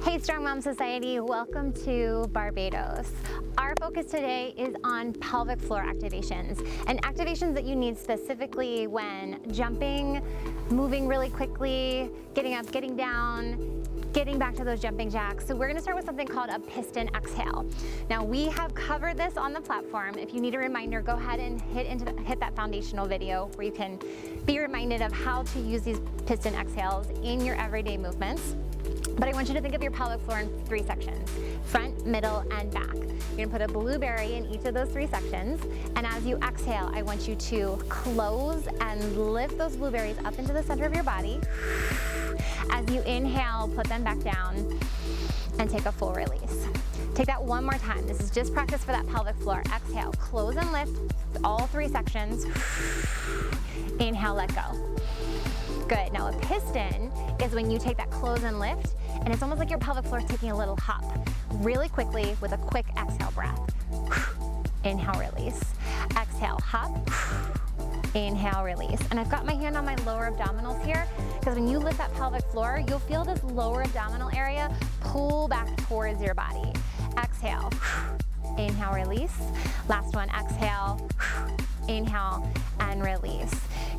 Hey Strong Mom Society, welcome to Barbados. Our focus today is on pelvic floor activations and activations that you need specifically when jumping, moving really quickly, getting up, getting down, getting back to those jumping jacks. So we're gonna start with something called a piston exhale. Now we have covered this on the platform. If you need a reminder, go ahead and hit that foundational video where you can be reminded of how to use these piston exhales in your everyday movements. But I want you to think of your pelvic floor in three sections: front, middle, and back. You're gonna put a blueberry in each of those three sections, and as you exhale, I want you to close and lift those blueberries up into the center of your body. As you inhale, put them back down and take a full release. Take that one more time. This is just practice for that pelvic floor. Exhale, close and lift all three sections. Inhale, let go. Good. Now a piston is when you take that close and lift, and it's almost like your pelvic floor is taking a little hop really quickly with a quick exhale breath. Inhale, release. Exhale, hop. Inhale, release. And I've got my hand on my lower abdominals here because when you lift that pelvic floor, you'll feel this lower abdominal area pull back towards your body. Exhale. Inhale, release. Last one, exhale. Inhale and release.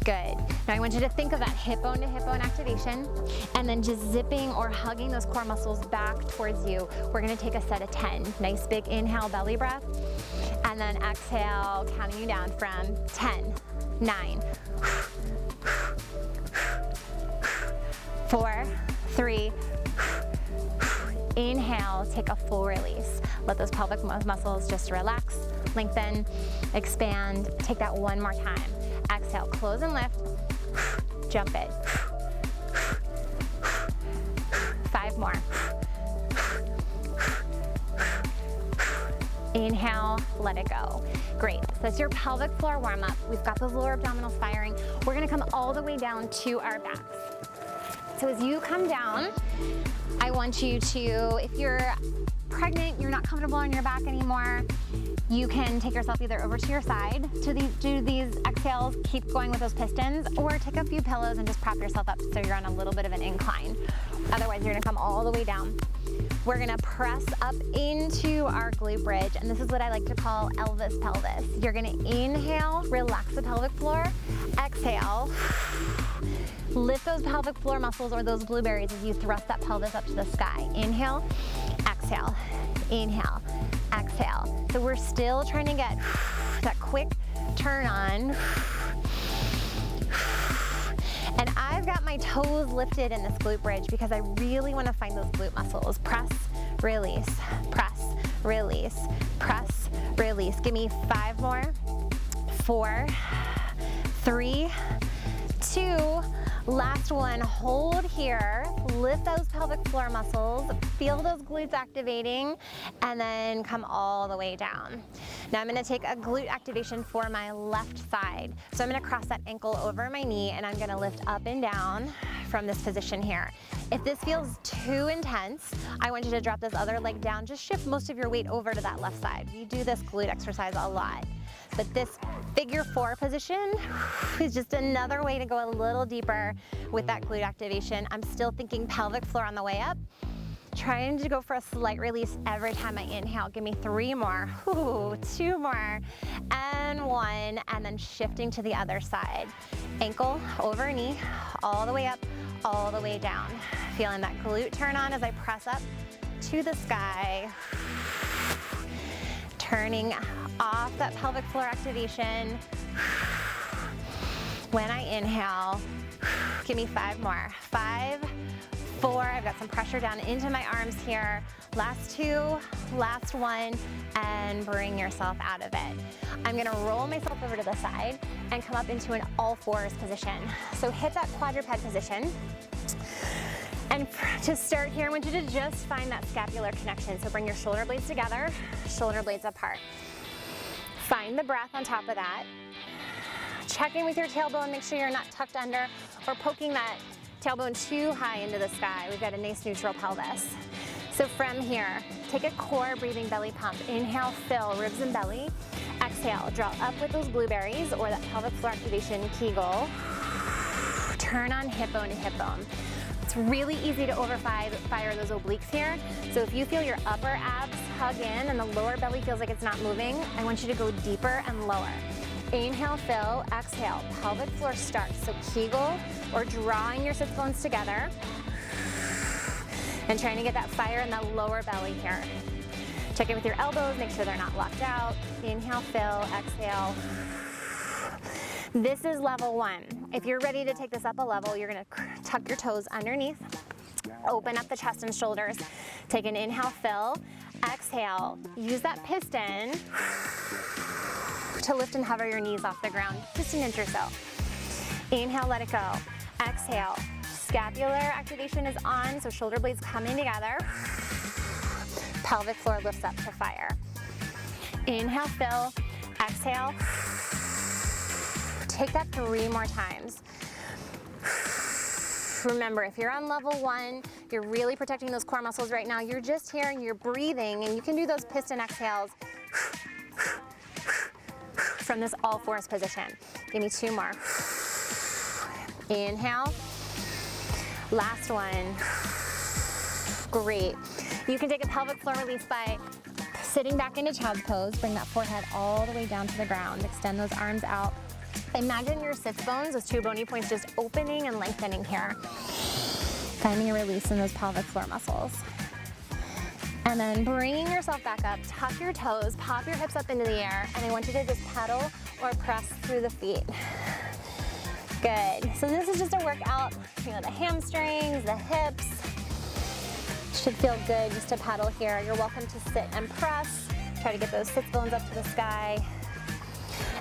Good. Now I want you to think of that hip bone to hip bone activation and then just zipping or hugging those core muscles back towards you. We're gonna take a set of 10. Nice big inhale, belly breath, and then exhale, counting you down from 10, 9, 4, 3, inhale, take a full release. Let those pelvic muscles just relax, lengthen, expand. Take that one more time. Exhale, close and lift, jump it. 5 more. Inhale, let it go. Great, so that's your pelvic floor warm up. We've got those lower abdominals firing. We're gonna come all the way down to our backs. So as you come down, I want you to, if you're pregnant, you're not comfortable on your back anymore, you can take yourself either over to your side to do these exhales, keep going with those pistons, or take a few pillows and just prop yourself up so you're on a little bit of an incline. Otherwise, you're gonna come all the way down. We're gonna press up into our glute bridge, and this is what I like to call Elvis pelvis. You're gonna inhale, relax the pelvic floor, exhale, lift those pelvic floor muscles or those blueberries as you thrust that pelvis up to the sky. Inhale, exhale, inhale, exhale. So we're still trying to get that quick turn on. And I've got my toes lifted in this glute bridge because I really want to find those glute muscles. Press, release, press, release, press, release. Give me 5 more. 4, 3, 2, last one. Hold here, lift those pelvic floor muscles, feel those glutes activating, and then come all the way down. Now I'm gonna take a glute activation for my left side. So I'm gonna cross that ankle over my knee and I'm gonna lift up and down from this position here. If this feels too intense, I want you to drop this other leg down. Just shift most of your weight over to that left side. We do this glute exercise a lot. But this figure 4 position is just another way to go a little deeper with that glute activation. I'm still thinking pelvic floor on the way up. Trying to go for a slight release every time I inhale. Give me 3 more, 2 more, and 1, and then shifting to the other side. Ankle over knee, all the way up, all the way down. Feeling that glute turn on as I press up to the sky. Turning off that pelvic floor activation. When I inhale, give me 5 more. 5, 4, I've got some pressure down into my arms here. Last 2, last 1, and bring yourself out of it. I'm gonna roll myself over to the side and come up into an all fours position. So hit that quadruped position. And to start here, I want you to just find that scapular connection. So bring your shoulder blades together, shoulder blades apart. Find the breath on top of that. Check in with your tailbone, make sure you're not tucked under or poking that tailbone too high into the sky. We've got a nice neutral pelvis. So from here, take a core breathing belly pump. Inhale, fill ribs and belly. Exhale, draw up with those blueberries or that pelvic floor activation Kegel. Turn on hip bone to hip bone. It's really easy to overfire those obliques here. So if you feel your upper abs hug in and the lower belly feels like it's not moving, I want you to go deeper and lower. Inhale, fill, exhale, pelvic floor starts. So Kegel or drawing your sits bones together and trying to get that fire in that lower belly here. Check in with your elbows, make sure they're not locked out. Inhale, fill, exhale. This is level 1. If you're ready to take this up a level, you're gonna tuck your toes underneath, open up the chest and shoulders. Take an inhale, fill, exhale. Use that piston to lift and hover your knees off the ground, just an inch or so. Inhale, let it go. Exhale. Scapular activation is on, so shoulder blades coming together. Pelvic floor lifts up to fire. Inhale, fill, exhale. Take that 3 more times. Remember, if you're on level 1, you're really protecting those core muscles right now. You're just here and you're breathing, and you can do those piston exhales from this all fours position. Give me 2 more. Inhale. Last one. Great. You can take a pelvic floor release by sitting back into child's pose. Bring that forehead all the way down to the ground. Extend those arms out. Imagine your sits bones, those 2 bony points, just opening and lengthening here. Finding a release in those pelvic floor muscles. And then bringing yourself back up, tuck your toes, pop your hips up into the air, and I want you to just pedal or press through the feet. Good. So this is just a workout, you know, the hamstrings, the hips. Should feel good just to pedal here. You're welcome to sit and press. Try to get those sits bones up to the sky.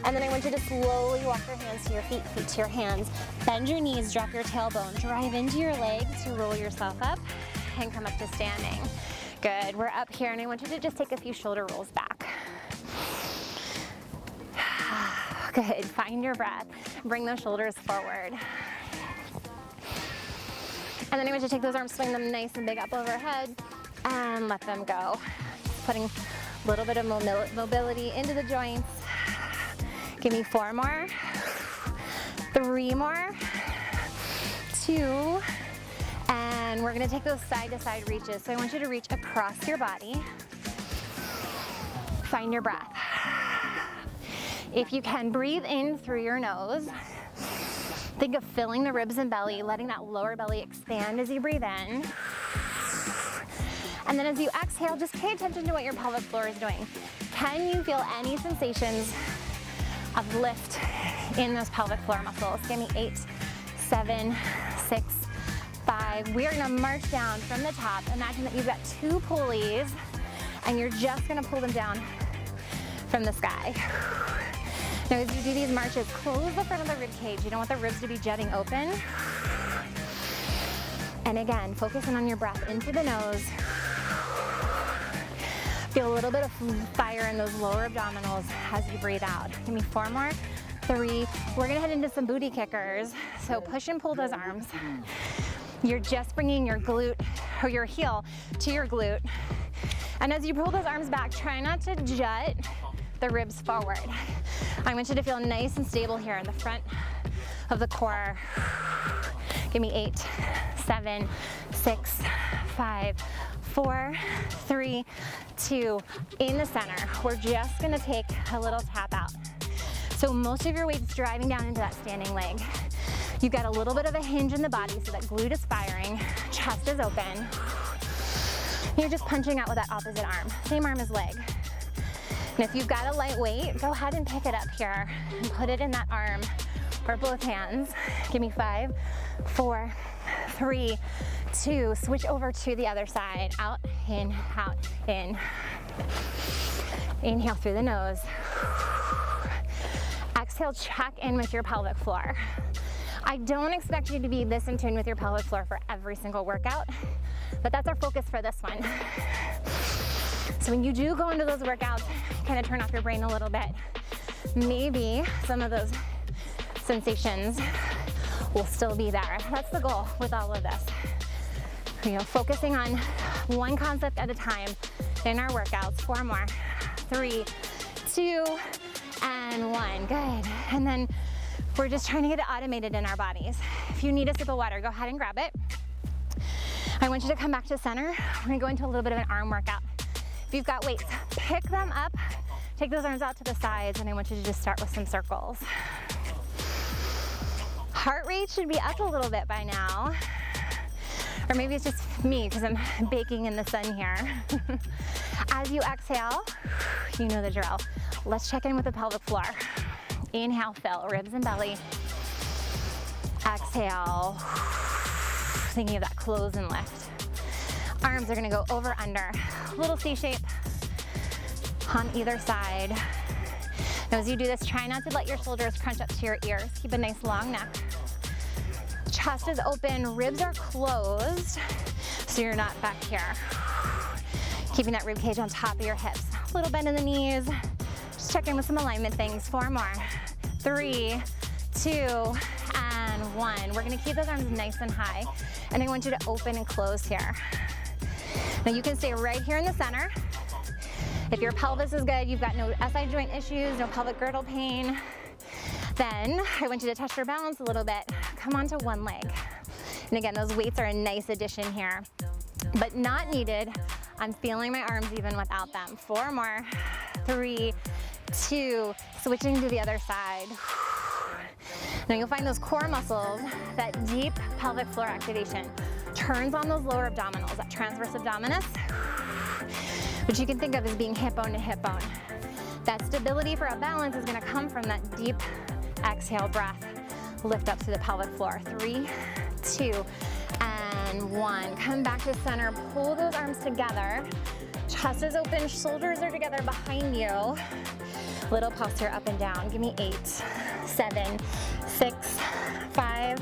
And then I want you to slowly walk your hands to your feet, feet to your hands. Bend your knees, drop your tailbone, drive into your legs to roll yourself up and come up to standing. Good, we're up here and I want you to just take a few shoulder rolls back. Good, find your breath. Bring those shoulders forward. And then I want you to take those arms, swing them nice and big up overhead and let them go. Putting a little bit of mobility into the joints. Give me 4 more, 3 more, 2, and we're gonna take those side to side reaches. So I want you to reach across your body. Find your breath. If you can, breathe in through your nose. Think of filling the ribs and belly, letting that lower belly expand as you breathe in. And then as you exhale, just pay attention to what your pelvic floor is doing. Can you feel any sensations of lift in those pelvic floor muscles? Give me 8, 7, 6, 5. We are gonna march down from the top. Imagine that you've got 2 pulleys and you're just gonna pull them down from the sky. Now as you do these marches, close the front of the rib cage. You don't want the ribs to be jutting open. And again, focusing on your breath into the nose. Feel a little bit of fire in those lower abdominals as you breathe out. Give me 4 more, 3. We're gonna head into some booty kickers. So push and pull those arms. You're just bringing your glute or your heel to your glute. And as you pull those arms back, try not to jut the ribs forward. I want you to feel nice and stable here in the front of the core. Give me 8, 7, 6, 5, 4, 3, 2. In the center, we're just gonna take a little tap out. So most of your weight's driving down into that standing leg. You've got a little bit of a hinge in the body, so that glute is firing, chest is open. You're just punching out with that opposite arm, same arm as leg. And if you've got a light weight, go ahead and pick it up here and put it in that arm or both hands. Give me 5, 4, 3, 2. Switch over to the other side. Out, in, out, in. Inhale through the nose. Exhale, check in with your pelvic floor. I don't expect you to be this in tune with your pelvic floor for every single workout, but that's our focus for this one. So when you do go into those workouts, kind of turn off your brain a little bit. Maybe some of those sensations will still be there. That's the goal with all of this. You know, focusing on one concept at a time in our workouts. 4 more, 3, 2, and 1. Good. And then we're just trying to get it automated in our bodies. If you need a sip of water, go ahead and grab it. I want you to come back to center. We're gonna go into a little bit of an arm workout. If you've got weights, pick them up, take those arms out to the sides, and I want you to just start with some circles. Heart rate should be up a little bit by now. Or maybe it's just me because I'm baking in the sun here. As you exhale, you know the drill. Let's check in with the pelvic floor. Inhale, fill, ribs and belly. Exhale, thinking of that close and lift. Arms are gonna go over, under, little C shape on either side. Now as you do this, try not to let your shoulders crunch up to your ears. Keep a nice long neck. Chest is open, ribs are closed, so you're not back here. Keeping that rib cage on top of your hips. Little bend in the knees. Just check in with some alignment things. 4 more. 3, 2, and 1. We're gonna keep those arms nice and high, and I want you to open and close here. Now you can stay right here in the center. If your pelvis is good, you've got no SI joint issues, no pelvic girdle pain, then I want you to test your balance a little bit. Come onto one leg. And again, those weights are a nice addition here, but not needed. I'm feeling my arms even without them. 4 more. 3, 2, switching to the other side. Now you'll find those core muscles, that deep pelvic floor activation, turns on those lower abdominals, that transverse abdominis, which you can think of as being hip bone to hip bone. That stability for a balance is gonna come from that deep exhale breath. Lift up through the pelvic floor. 3, 2, and 1. Come back to center, pull those arms together. Chest is open, shoulders are together behind you. Little pulse here, up and down. Give me 8, 7, 6, 5,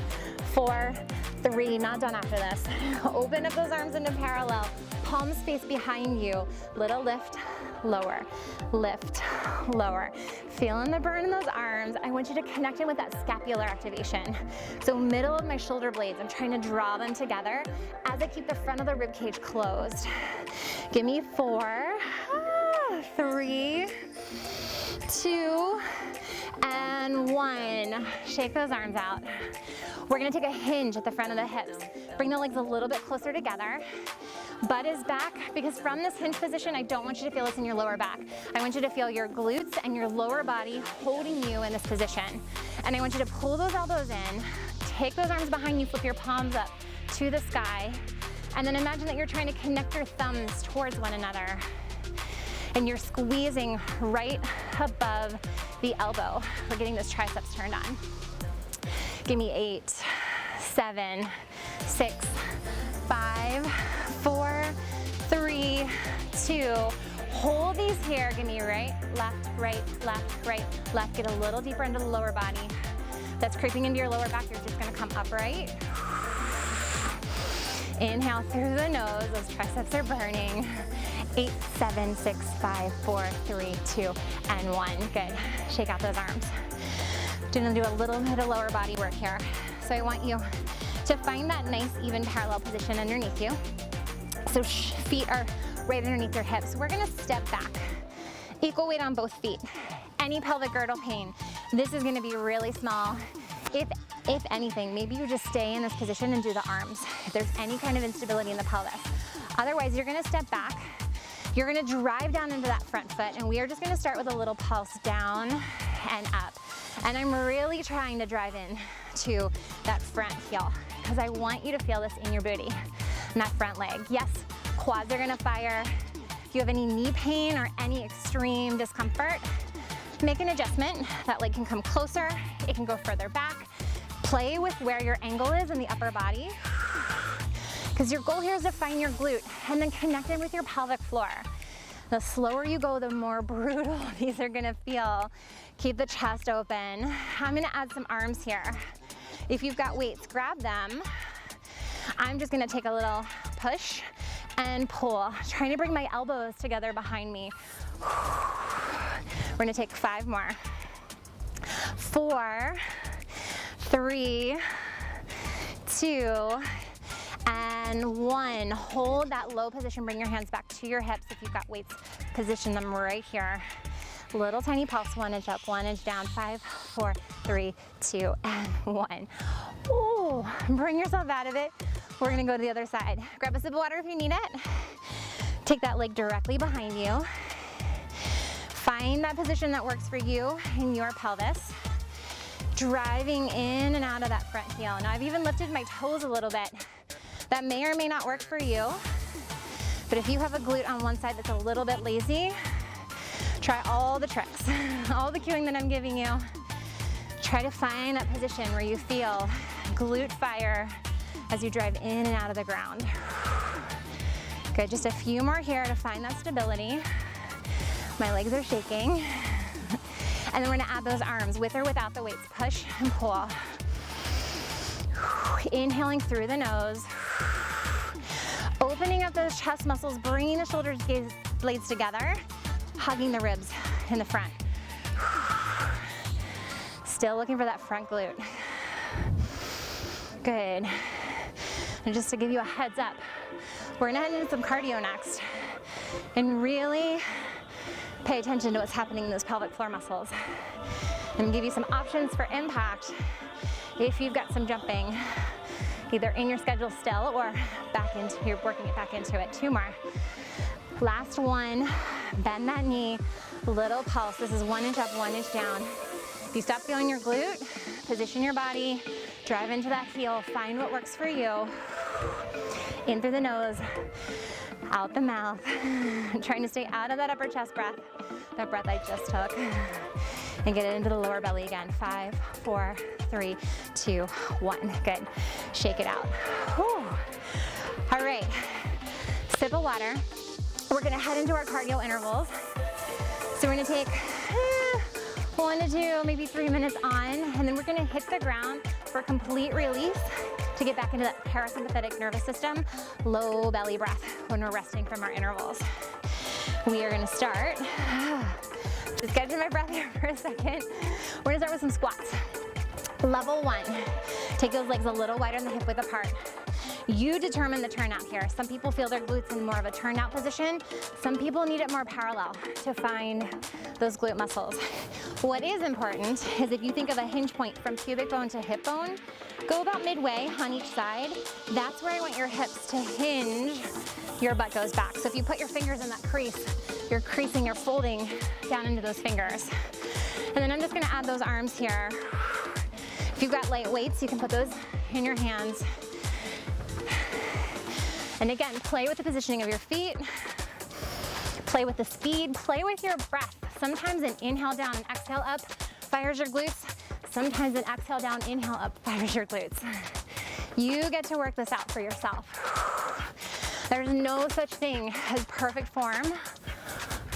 4, 3. Not done after this. Open up those arms into parallel. Palms face behind you. Little lift, lower, lift, lower. Feeling the burn in those arms. I want you to connect in with that scapular activation. So middle of my shoulder blades, I'm trying to draw them together as I keep the front of the rib cage closed. Give me 4, 3, 2, and 1. Shake those arms out. We're gonna take a hinge at the front of the hips. Bring the legs a little bit closer together. Butt is back, because from this hinge position, I don't want you to feel this in your lower back. I want you to feel your glutes and your lower body holding you in this position. And I want you to pull those elbows in, take those arms behind you, flip your palms up to the sky, and then imagine that you're trying to connect your thumbs towards one another. And you're squeezing right above the elbow. We're getting those triceps turned on. Give me 8, 7, 6, 5, 4, 3, 2. Hold these here. Give me right, left, right, left, right, left. Get a little deeper into the lower body. That's creeping into your lower back. You're just gonna come upright. Inhale through the nose. Those triceps are burning. 8, 7, 6, 5, 4, 3, 2, and 1. Good. Shake out those arms. Gonna do a little bit of lower body work here. So I want you to find that nice even parallel position underneath you. So feet are right underneath your hips. We're gonna step back. Equal weight on both feet. Any pelvic girdle pain, this is gonna be really small. If anything, maybe you just stay in this position and do the arms if there's any kind of instability in the pelvis. Otherwise, you're gonna step back. You're gonna drive down into that front foot, and we are just gonna start with a little pulse down and up. And I'm really trying to drive in to that front heel, because I want you to feel this in your booty and that front leg. Yes, quads are gonna fire. If you have any knee pain or any extreme discomfort, make an adjustment. That leg can come closer, it can go further back. Play with where your angle is in the upper body, because your goal here is to find your glute and then connect in with your pelvic floor. The slower you go, the more brutal these are gonna feel. Keep the chest open. I'm gonna add some arms here. If you've got weights, grab them. I'm just gonna take a little push and pull, trying to bring my elbows together behind me. We're gonna take 5 more. 4, 3, 2, and 1. Hold that low position. Bring your hands back to your hips. If you've got weights, position them right here. Little tiny pulse, 1 inch up, 1 inch down. 5, 4, 3, 2, and 1. Ooh, bring yourself out of it. We're gonna go to the other side. Grab a sip of water if you need it. Take that leg directly behind you. Find that position that works for you in your pelvis. Driving in and out of that front heel. Now I've even lifted my toes a little bit. That may or may not work for you, but if you have a glute on one side that's a little bit lazy, try all the tricks, all the cueing that I'm giving you. Try to find that position where you feel glute fire as you drive in and out of the ground. Good, just a few more here to find that stability. My legs are shaking. And then we're gonna add those arms with or without the weights. Push and pull. Inhaling through the nose. Opening up those chest muscles, bringing the shoulder blades together, hugging the ribs in the front. Still looking for that front glute. Good. And just to give you a heads up, we're gonna head into some cardio next and really pay attention to what's happening in those pelvic floor muscles and give you some options for impact if you've got some jumping either in your schedule still or you're working it back into it. 2 more. Last one, bend that knee, little pulse. This is 1 inch up, 1 inch down. If you stop feeling your glute, position your body, drive into that heel, find what works for you. In through the nose, out the mouth. Trying to stay out of that upper chest breath, that breath I just took. And get it into the lower belly again. 5, 4, 3, 2, 1. Good. Shake it out. Whew. All right, sip of water. We're gonna head into our cardio intervals. So we're gonna take 1 to 2, maybe 3 minutes on, and then we're gonna hit the ground for complete release to get back into that parasympathetic nervous system, low belly breath when we're resting from our intervals. We are gonna start, just catching my breath here for a second. We're gonna start with some squats. Level 1, take those legs a little wider than the hip width apart. You determine the turnout here. Some people feel their glutes in more of a turnout position. Some people need it more parallel to find those glute muscles. What is important is if you think of a hinge point from pubic bone to hip bone, go about midway on each side. That's where I want your hips to hinge, your butt goes back. So if you put your fingers in that crease, you're creasing, you're folding down into those fingers. And then I'm just gonna add those arms here. If you've got light weights, you can put those in your hands. And again, play with the positioning of your feet, play with the speed, play with your breath. Sometimes an inhale down and exhale up fires your glutes. Sometimes an exhale down, inhale up fires your glutes. You get to work this out for yourself. There's no such thing as perfect form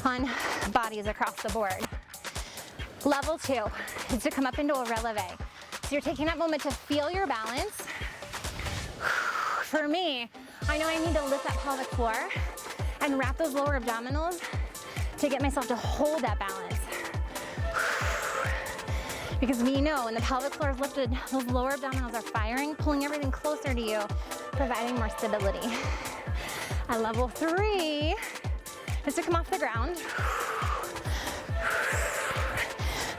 on bodies across the board. Level 2 is to come up into a releve. So you're taking that moment to feel your balance. For me, I know I need to lift that pelvic floor and wrap those lower abdominals to get myself to hold that balance. Because we know when the pelvic floor is lifted, those lower abdominals are firing, pulling everything closer to you, providing more stability. And level 3 is to come off the ground.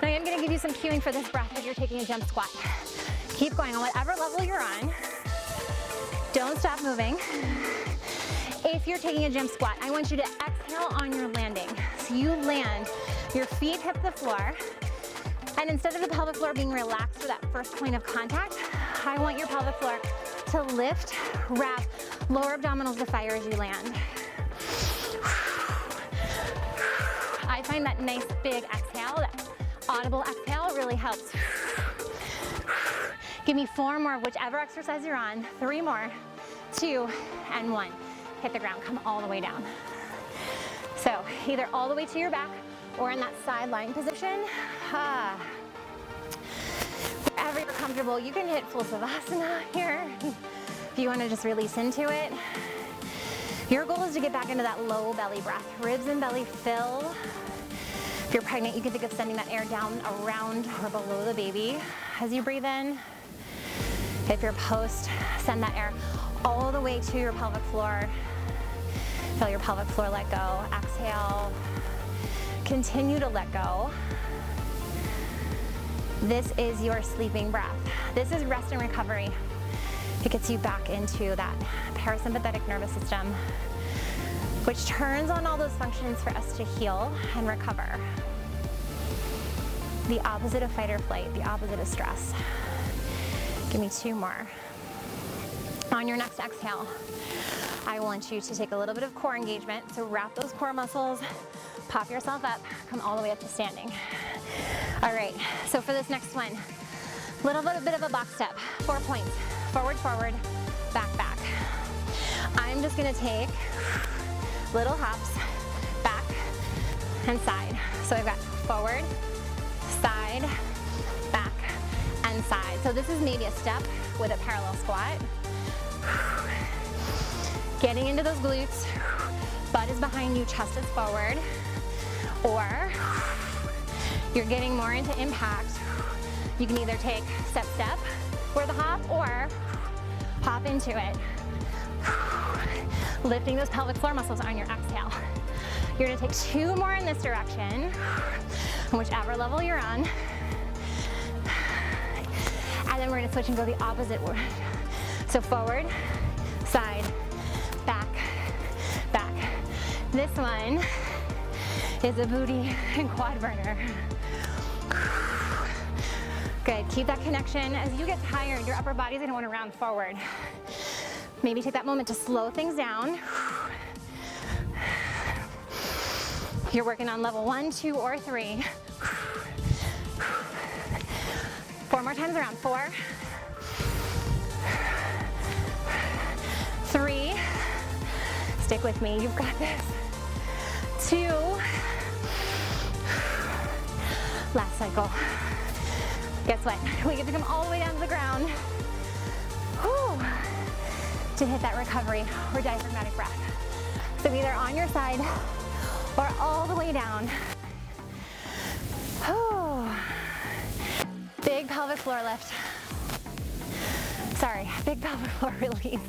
Now I'm gonna give you some cueing for this breath if you're taking a jump squat. Keep going on whatever level you're on. Don't stop moving. If you're taking a jump squat, I want you to exhale on your landing. So you land, your feet hit the floor, and instead of the pelvic floor being relaxed for that first point of contact, I want your pelvic floor to lift, wrap, lower abdominals to fire as you land. I find that nice big exhale, that audible exhale really helps. Give me 4 more of whichever exercise you're on, 3 more, 2, and 1. Hit the ground, come all the way down. So either all the way to your back or in that side lying position. Wherever you're comfortable, you can hit full savasana here. If you want to just release into it. Your goal is to get back into that low belly breath. Ribs and belly fill. If you're pregnant, you can think of sending that air down around or below the baby as you breathe in. If you're post, send that air all the way to your pelvic floor. Feel your pelvic floor let go. Exhale. Continue to let go. This is your sleeping breath. This is rest and recovery. It gets you back into that parasympathetic nervous system, which turns on all those functions for us to heal and recover. The opposite of fight or flight, the opposite of stress. Give me 2 more. On your next exhale, I want you to take a little bit of core engagement. So wrap those core muscles, pop yourself up, come all the way up to standing. All right, so for this next one, little bit of a box step, 4 points. Forward, forward, back, back. I'm just gonna take little hops, back and side. So I've got forward, side, back, and side. So this is maybe a step with a parallel squat. Getting into those glutes, butt is behind you, chest is forward. Or you're getting more into impact. You can either take step, step, for the hop, or hop into it. Lifting those pelvic floor muscles on your exhale. You're gonna take 2 more in this direction, whichever level you're on. And then we're gonna switch and go the opposite way. So forward, side, back, back. This one is a booty and quad burner. Good, keep that connection. As you get tired, your upper body's gonna wanna round forward. Maybe take that moment to slow things down. You're working on level 1, 2, or 3. 4 more times around, 4, 3, stick with me, you've got this. 2, last cycle. Guess what? We get to come all the way down to the ground. Whew. To hit that recovery or diaphragmatic breath. So either on your side or all the way down. Whew. Big pelvic floor lift. Sorry, big pelvic floor release.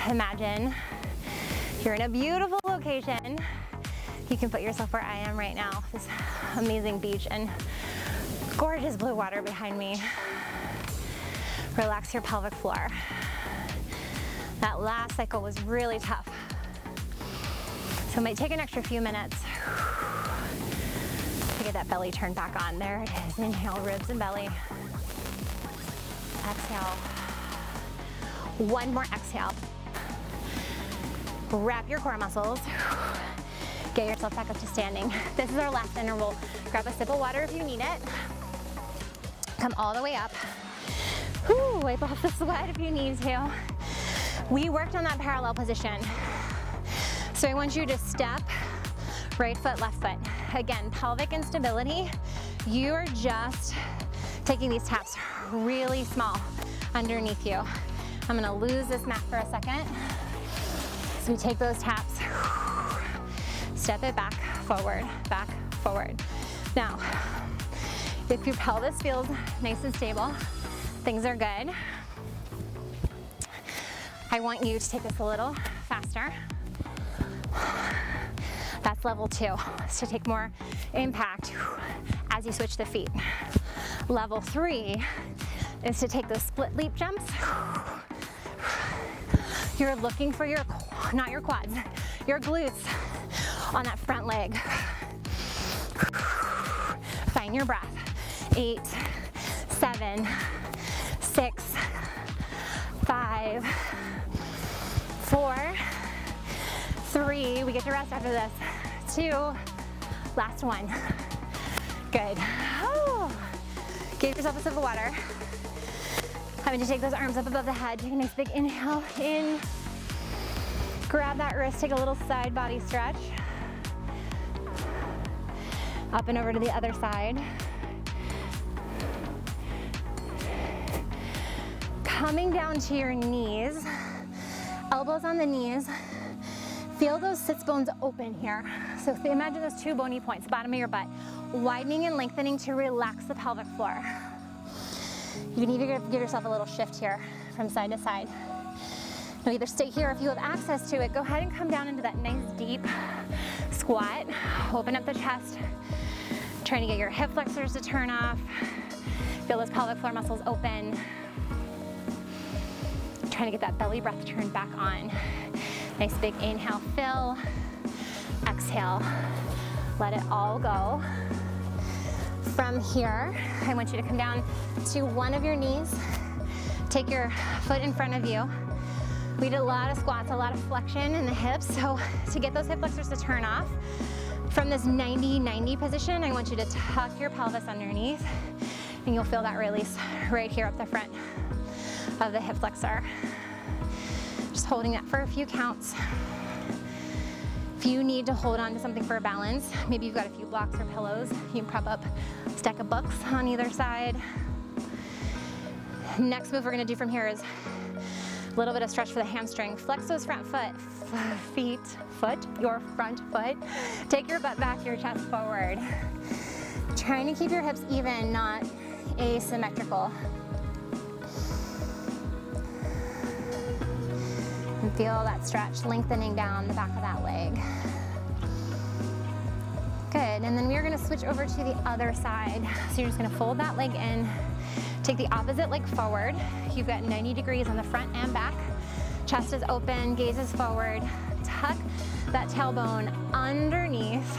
Imagine you're in a beautiful location. You can put yourself where I am right now, this amazing beach and gorgeous blue water behind me. Relax your pelvic floor. That last cycle was really tough. So it might take an extra few minutes to get that belly turned back on. There it is. Inhale, ribs and belly. Exhale. 1 more exhale. Wrap your core muscles. Get yourself back up to standing. This is our last interval. Grab a sip of water if you need it. Come all the way up. Whew, wipe off the sweat if you need to. We worked on that parallel position. So I want you to step, right foot, left foot. Again, pelvic instability. You're just taking these taps really small underneath you. I'm gonna lose this mat for a second. So we take those taps, step it back, forward, forward. Now, if your pelvis feels nice and stable, things are good. I want you to take this a little faster. That's level 2, so take more impact as you switch the feet. Level 3 is to take those split leap jumps. You're looking for your, not your quads, your glutes on that front leg. Find your breath. 8, 7, 6, 5, 4, 3, we get to rest after this. 2, last one. Good. Oh. Give yourself a sip of water. Having to take those arms up above the head. Take a nice big inhale in. Grab that wrist, take a little side body stretch. Up and over to the other side. Coming down to your knees, elbows on the knees. Feel those sits bones open here. So imagine those 2 bony points, bottom of your butt, widening and lengthening to relax the pelvic floor. You can either give yourself a little shift here from side to side. Now either stay here, if you have access to it, go ahead and come down into that nice deep squat. Open up the chest, trying to get your hip flexors to turn off. Feel those pelvic floor muscles open. Trying to get that belly breath turned back on. Nice big inhale, fill. Exhale, let it all go. From here, I want you to come down to one of your knees. Take your foot in front of you. We did a lot of squats, a lot of flexion in the hips. So to get those hip flexors to turn off, from this 90-90 position, I want you to tuck your pelvis underneath, and you'll feel that release right here up the front of the hip flexor. Just holding that for a few counts. If you need to hold on to something for a balance, maybe you've got a few blocks or pillows, you can prop up a stack of books on either side. Next move we're gonna do from here is a little bit of stretch for the hamstring. Flex those front your front foot. Take your butt back, your chest forward. Trying to keep your hips even, not asymmetrical. And feel that stretch lengthening down the back of that leg. Good, and then we're gonna switch over to the other side. So you're just gonna fold that leg in, take the opposite leg forward. You've got 90 degrees on the front and back. Chest is open, gaze is forward. Tuck that tailbone underneath.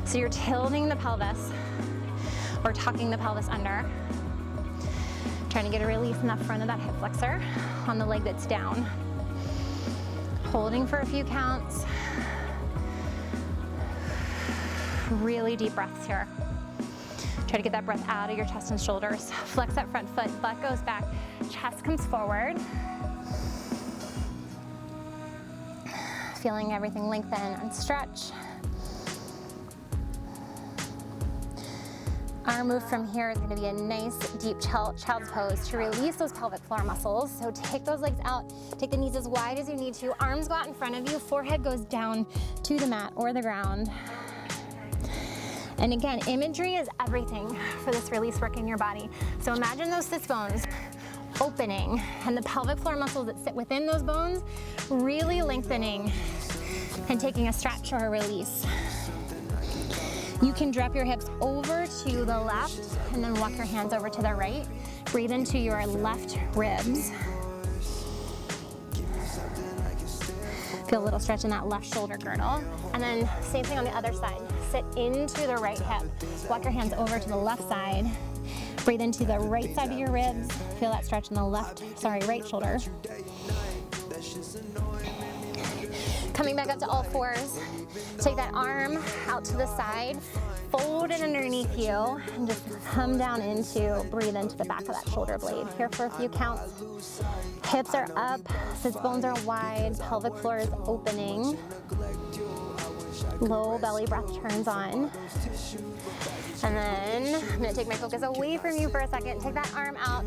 So you're tilting the pelvis or tucking the pelvis under. Trying to get a release in the front of that hip flexor on the leg that's down. Holding for a few counts. Really deep breaths here. Try to get that breath out of your chest and shoulders. Flex that front foot, butt goes back, chest comes forward. Feeling everything lengthen and stretch. Our move from here is gonna be a nice deep child's pose to release those pelvic floor muscles. So take those legs out, take the knees as wide as you need to, arms go out in front of you, forehead goes down to the mat or the ground. And again, imagery is everything for this release work in your body. So imagine those sits bones opening and the pelvic floor muscles that sit within those bones really lengthening and taking a stretch or a release. You can drop your hips over to the left and then walk your hands over to the right. Breathe into your left ribs. Feel a little stretch in that left shoulder girdle. And then same thing on the other side. Sit into the right hip. Walk your hands over to the left side. Breathe into the right side of your ribs. Feel that stretch in the right shoulder. Coming back up to all fours. Take that arm out to the side, fold it underneath you, and just come down breathe into the back of that shoulder blade. Here for a few counts. Hips are up, sits bones are wide, pelvic floor is opening. Low belly breath turns on. And then I'm gonna take my focus away from you for a second. Take that arm out,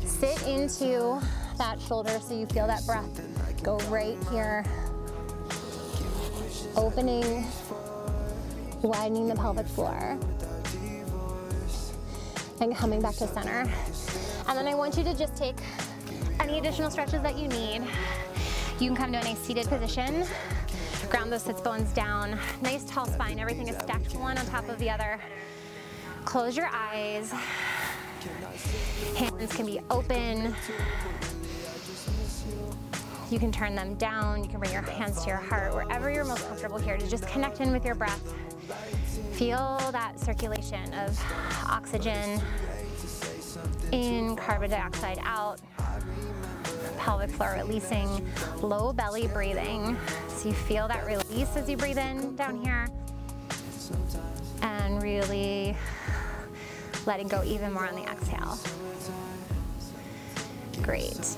sit into that shoulder so you feel that breath go right here. Opening, widening the pelvic floor, and coming back to center. And then I want you to just take any additional stretches that you need. You can come to a nice seated position, ground those sits bones down, nice tall spine, everything is stacked one on top of the other. Close your eyes, hands can be open. You can turn them down, you can bring your hands to your heart, wherever you're most comfortable here to just connect in with your breath. Feel that circulation of oxygen in, carbon dioxide out, pelvic floor releasing, low belly breathing. So you feel that release as you breathe in down here, and really letting go even more on the exhale. Great.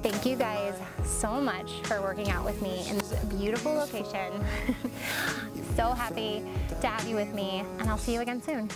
Thank you guys so much for working out with me in this beautiful location. So happy to have you with me, and I'll see you again soon.